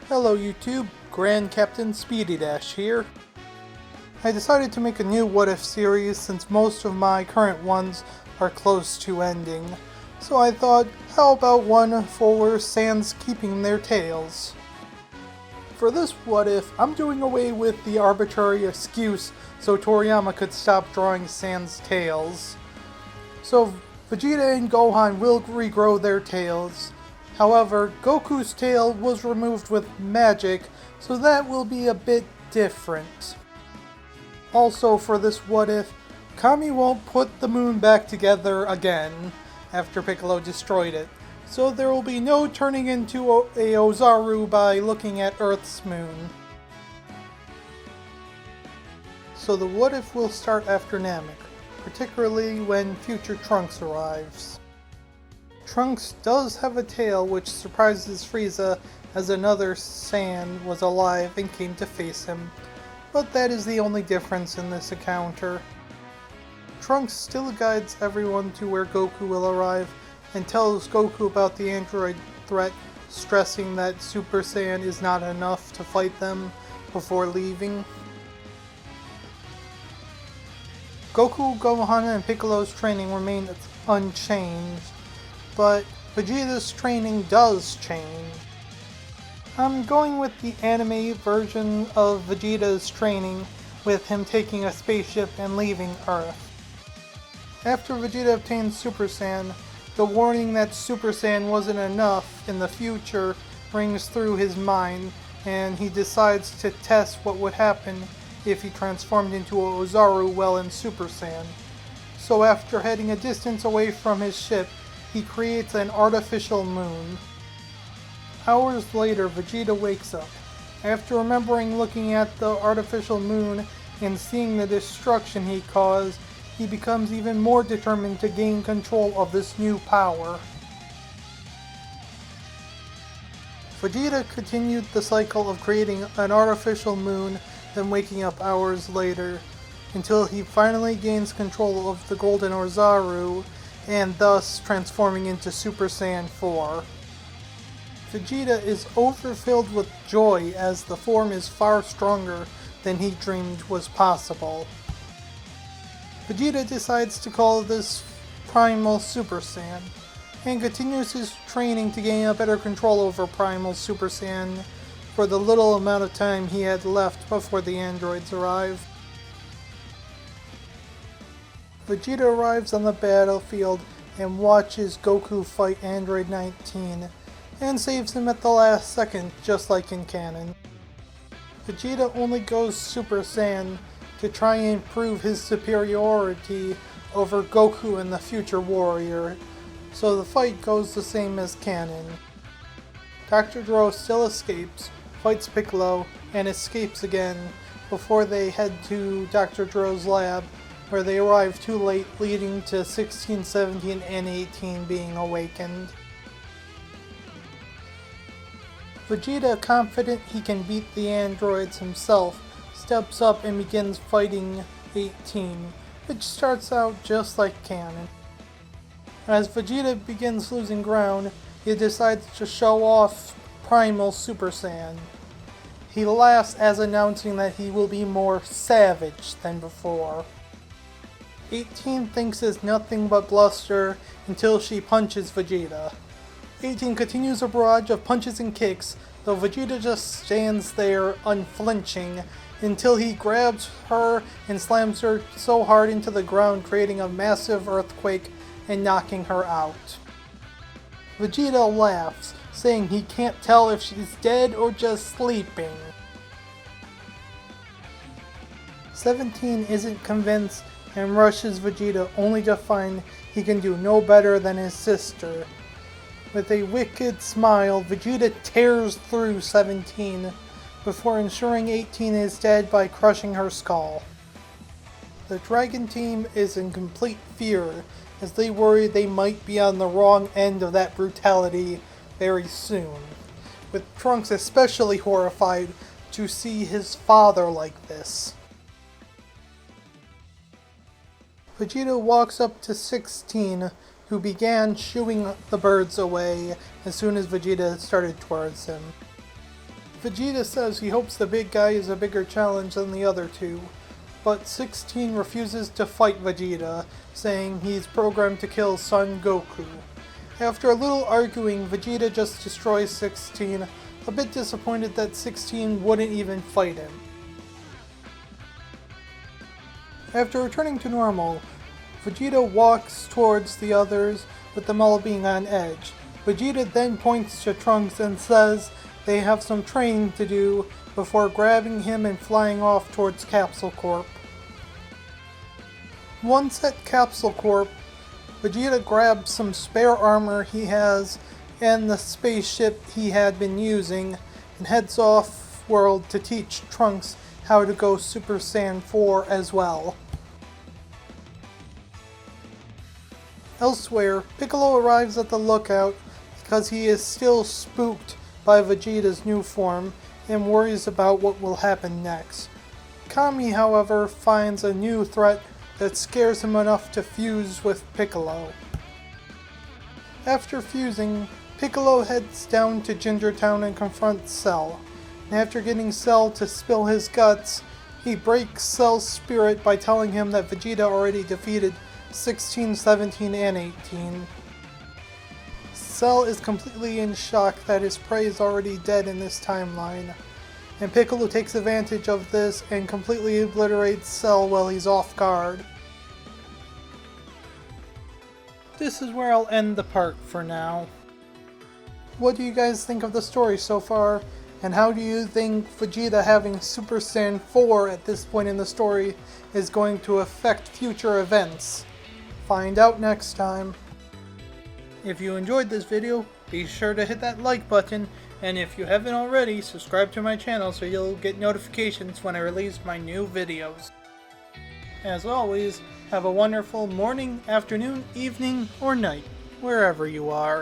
Hello YouTube, Grand Captain Speedy Dash here. I decided to make a new What If series since most of my current ones are close to ending. So I thought, how about one for Saiyans keeping their tails? For this What If, I'm doing away with the arbitrary excuse so Toriyama could stop drawing Saiyans' tails. So Vegeta and Gohan will regrow their tails. However, Goku's tail was removed with magic, so that will be a bit different. Also for this What If, Kami won't put the moon back together again after Piccolo destroyed it, so there will be no turning into a Ozaru by looking at Earth's moon. So the What If will start after Namek, particularly when future Trunks arrives. Trunks does have a tail, which surprises Frieza as another Saiyan was alive and came to face him, but that is the only difference in this encounter. Trunks still guides everyone to where Goku will arrive and tells Goku about the android threat, stressing that Super Saiyan is not enough to fight them before leaving. Goku, Gohan, and Piccolo's training remain unchanged, but Vegeta's training does change. I'm going with the anime version of Vegeta's training, with him taking a spaceship and leaving Earth. After Vegeta obtains Super Saiyan, the warning that Super Saiyan wasn't enough in the future rings through his mind, and he decides to test what would happen if he transformed into a Ozaru while in Super Saiyan. So after heading a distance away from his ship, he creates an artificial moon. Hours later, Vegeta wakes up. After remembering looking at the artificial moon and seeing the destruction he caused, he becomes even more determined to gain control of this new power. Vegeta continued the cycle of creating an artificial moon, then waking up hours later, until he finally gains control of the Golden Ozaru, and thus transforming into Super Saiyan 4. Vegeta is overfilled with joy as the form is far stronger than he dreamed was possible. Vegeta decides to call this Primal Super Saiyan, and continues his training to gain a better control over Primal Super Saiyan for the little amount of time he had left before the androids arrived. Vegeta arrives on the battlefield and watches Goku fight Android 19, and saves him at the last second, just like in canon. Vegeta only goes Super Saiyan to try and prove his superiority over Goku and the future warrior, so the fight goes the same as canon. Dr. Dro still escapes, fights Piccolo, and escapes again before they head to Dr. Dro's lab, where they arrive too late, leading to 16, 17, and 18 being awakened. Vegeta, confident he can beat the androids himself, steps up and begins fighting 18, which starts out just like canon. As Vegeta begins losing ground, he decides to show off Primal Super Saiyan. He laughs as announcing that he will be more savage than before. 18 thinks it's nothing but bluster until she punches Vegeta. 18 continues a barrage of punches and kicks, though Vegeta just stands there unflinching until he grabs her and slams her so hard into the ground, creating a massive earthquake and knocking her out. Vegeta laughs, saying he can't tell if she's dead or just sleeping. 17 isn't convinced and rushes Vegeta, only to find he can do no better than his sister. With a wicked smile, Vegeta tears through 17 before ensuring 18 is dead by crushing her skull. The Dragon Team is in complete fear as they worry they might be on the wrong end of that brutality very soon, with Trunks especially horrified to see his father like this. Vegeta walks up to 16, who began shooing the birds away as soon as Vegeta started towards him. Vegeta says he hopes the big guy is a bigger challenge than the other two, but 16 refuses to fight Vegeta, saying he's programmed to kill Son Goku. After a little arguing, Vegeta just destroys 16, a bit disappointed that 16 wouldn't even fight him. After returning to normal, Vegeta walks towards the others, with them all being on edge. Vegeta then points to Trunks and says they have some training to do before grabbing him and flying off towards Capsule Corp. Once at Capsule Corp, Vegeta grabs some spare armor he has and the spaceship he had been using and heads off-world to teach Trunks how to go Super Saiyan 4 as well. Elsewhere, Piccolo arrives at the lookout because he is still spooked by Vegeta's new form and worries about what will happen next. Kami, however, finds a new threat that scares him enough to fuse with Piccolo. After fusing, Piccolo heads down to Ginger Town and confronts Cell. And after getting Cell to spill his guts, he breaks Cell's spirit by telling him that Vegeta already defeated 16, 17, and 18. Cell is completely in shock that his prey is already dead in this timeline, and Piccolo takes advantage of this and completely obliterates Cell while he's off guard. This is where I'll end the part for now. What do you guys think of the story so far, and how do you think Vegeta having Super Saiyan 4 at this point in the story is going to affect future events? Find out next time. If you enjoyed this video, be sure to hit that like button, and if you haven't already, subscribe to my channel so you'll get notifications when I release my new videos. As always, have a wonderful morning, afternoon, evening, or night, wherever you are.